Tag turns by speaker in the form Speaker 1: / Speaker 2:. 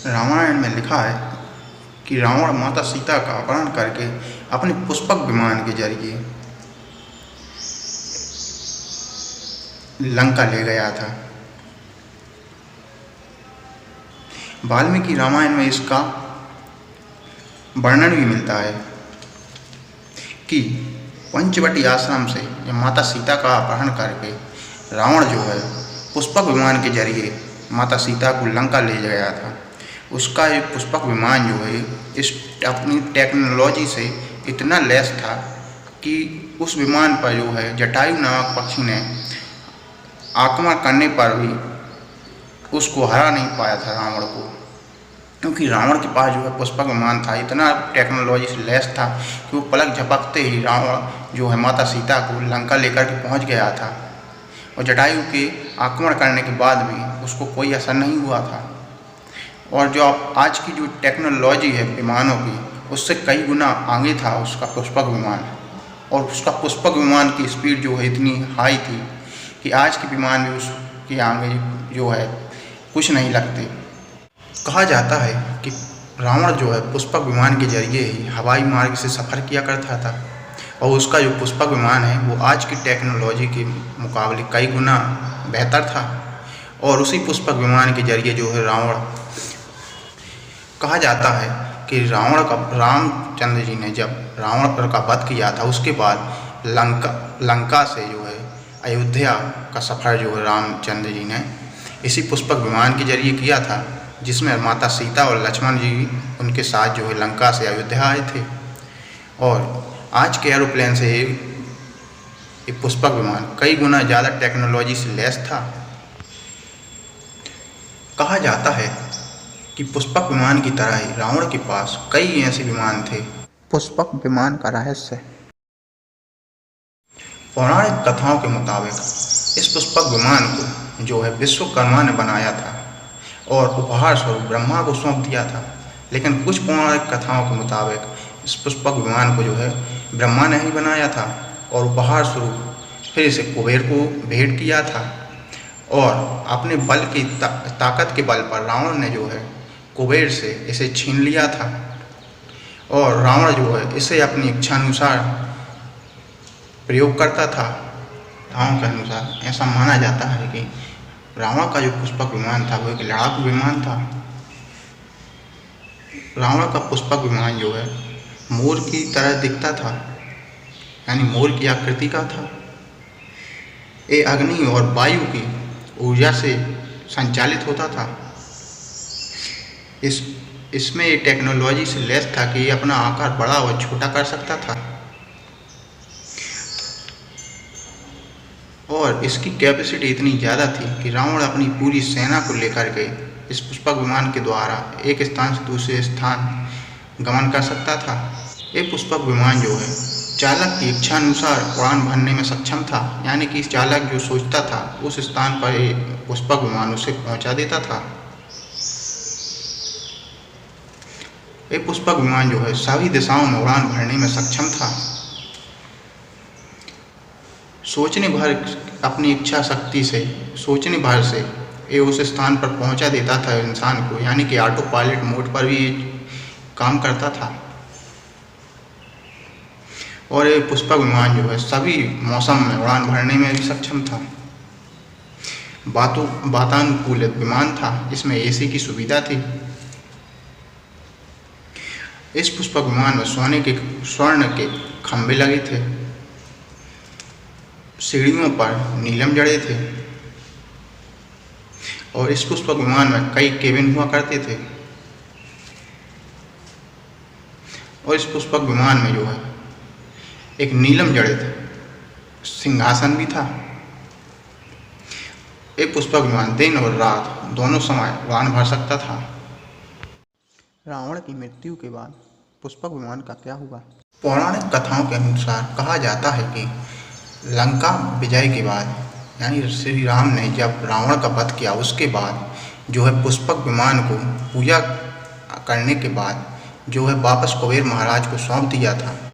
Speaker 1: रामायण में लिखा है कि रावण माता सीता का अपहरण करके अपने पुष्पक विमान के जरिए लंका ले गया था। वाल्मीकि रामायण में इसका वर्णन भी मिलता है कि पंचवटी आश्रम से जब माता सीता का अपहरण करके रावण जो है पुष्पक विमान के जरिए माता सीता को लंका ले गया था। उसका एक पुष्पक विमान जो है इस अपनी टेक्नोलॉजी से इतना लैस था कि उस विमान पर जो है जटायु नामक पक्षी ने आक्रमण करने पर भी उसको हरा नहीं पाया था रावण को, क्योंकि रावण के पास जो है पुष्पक विमान था, इतना टेक्नोलॉजी से लैस था कि वो पलक झपकते ही रावण जो है माता सीता को लंका लेकर के पहुंच गया था और जटायु के आक्रमण करने के बाद भी उसको कोई असर नहीं हुआ था। और जो आज की जो टेक्नोलॉजी है विमानों की, उससे कई गुना आगे था उसका पुष्पक विमान, और उसका पुष्पक विमान की स्पीड जो है इतनी हाई थी कि आज के विमान भी उसके आगे जो है कुछ नहीं लगते। कहा जाता है कि रावण जो है पुष्पक विमान के जरिए ही हवाई मार्ग से सफ़र किया करता था और उसका जो पुष्पक विमान है वो आज की टेक्नोलॉजी के मुकाबले कई गुना बेहतर था। और उसी पुष्पक विमान के जरिए जो है रावण, कहा जाता है कि रामचंद्र जी ने जब रावण का वध किया था उसके बाद लंका से जो है अयोध्या का सफ़र जो है रामचंद्र जी ने इसी पुष्पक विमान के जरिए किया था, जिसमें माता सीता और लक्ष्मण जी उनके साथ जो है लंका से अयोध्या आए थे। और आज के एरोप्लेन से ये पुष्पक विमान कई गुना ज़्यादा टेक्नोलॉजी से लैस था। कहा जाता है कि पुष्पक विमान की तरह ही रावण के पास कई ऐसे विमान थे। पुष्पक विमान का रहस्य, पौराणिक कथाओं के मुताबिक इस पुष्पक विमान को जो है विश्वकर्मा ने बनाया था और उपहार स्वरूप ब्रह्मा को सौंप दिया था। लेकिन कुछ पौराणिक कथाओं के मुताबिक इस पुष्पक विमान को जो है ब्रह्मा ने ही बनाया था और उपहार स्वरूप फिर इसे कुबेर को भेंट किया था। और अपने बल की ताकत के बल पर रावण ने जो है कुबेर से इसे छीन लिया था और रावण जो है इसे अपनी इच्छानुसार प्रयोग करता था। कथाओं के अनुसार ऐसा माना जाता है कि रावण का जो पुष्पक विमान था वो एक लड़ाकू विमान था। रावण का पुष्पक विमान जो है मोर की तरह दिखता था, यानी मोर की आकृति का था। ये अग्नि और वायु की ऊर्जा से संचालित होता था। इसमें ये टेक्नोलॉजी से लैस था कि ये अपना आकार बड़ा और छोटा कर सकता था और इसकी कैपेसिटी इतनी ज़्यादा थी कि रावण अपनी पूरी सेना को लेकर के इस पुष्पक विमान के द्वारा एक स्थान से दूसरे स्थान गमन कर सकता था। ये पुष्पक विमान जो है चालक की इच्छानुसार उड़ान भरने में सक्षम था, यानी कि चालक जो सोचता था उस स्थान पर ये पुष्पक विमान उसे पहुंचा देता था। ये पुष्पक विमान जो है सभी दिशाओं में उड़ान भरने में सक्षम था। सोचने भर अपनी इच्छा शक्ति से सोचने भर से ये उस स्थान पर पहुंचा देता था इंसान को, यानी कि ऑटो पायलट मोड पर भी काम करता था। और ये पुष्पक विमान जो है सभी मौसम में उड़ान भरने में भी सक्षम था। वातानुकूलित विमान था, इसमें एसी की सुविधा थी। इस पुष्पक विमान में स्वर्ण के खंभे लगे थे, सीढ़ियों पर नीलम जड़े थे और इस पुष्पक विमान में कई केबिन हुआ करते थे। और इस पुष्पक विमान में जो है एक नीलम जड़ित सिंहासन भी था। एक पुष्पक विमान दिन और रात दोनों समय उड़ान भर सकता था। रावण की मृत्यु के बाद पुष्पक विमान का क्या हुआ? पौराणिक कथाओं के अनुसार कहा जाता है कि लंका विजय के बाद, यानी श्री राम ने जब रावण का वध किया उसके बाद जो है पुष्पक विमान को पूजा करने के बाद जो है वापस कुबेर महाराज को सौंप दिया था।